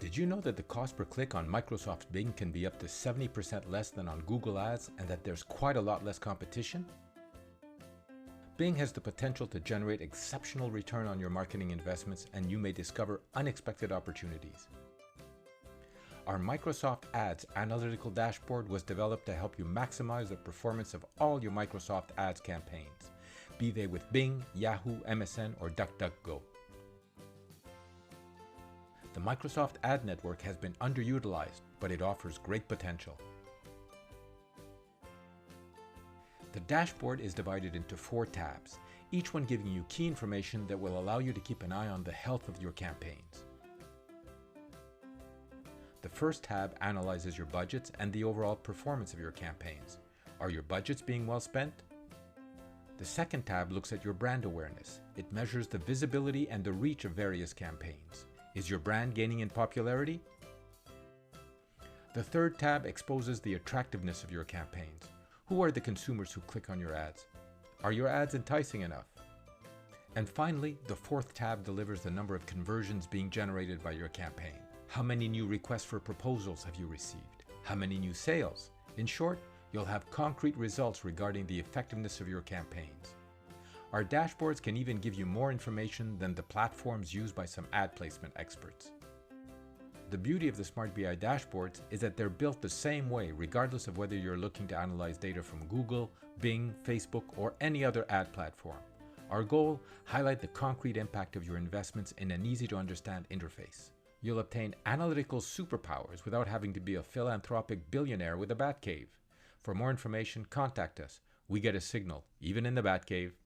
Did you know that the cost per click on Microsoft Bing can be up to 70% less than on Google Ads and that there's quite a lot less competition? Bing has the potential to generate exceptional return on your marketing investments, and you may discover unexpected opportunities. Our Microsoft Ads analytical dashboard was developed to help you maximize the performance of all your Microsoft Ads campaigns, be they with Bing, Yahoo, MSN, or DuckDuckGo. The Microsoft Ad Network has been underutilized, but it offers great potential. The dashboard is divided into 4 tabs, each one giving you key information that will allow you to keep an eye on the health of your campaigns. The first tab analyzes your budgets and the overall performance of your campaigns. Are your budgets being well spent? The second tab looks at your brand awareness. It measures the visibility and the reach of various campaigns. Is your brand gaining in popularity? The third tab exposes the attractiveness of your campaigns. Who are the consumers who click on your ads? Are your ads enticing enough? And finally, the fourth tab delivers the number of conversions being generated by your campaign. How many new requests for proposals have you received? How many new sales? In short, you'll have concrete results regarding the effectiveness of your campaigns. Our dashboards can even give you more information than the platforms used by some ad placement experts. The beauty of the SmartBi dashboards is that they're built the same way regardless of whether you're looking to analyze data from Google, Bing, Facebook, or any other ad platform. Our goal: highlight the concrete impact of your investments in an easy-to-understand interface. You'll obtain analytical superpowers without having to be a philanthropic billionaire with a Batcave. For more information, contact us. We get a signal, even in the Batcave.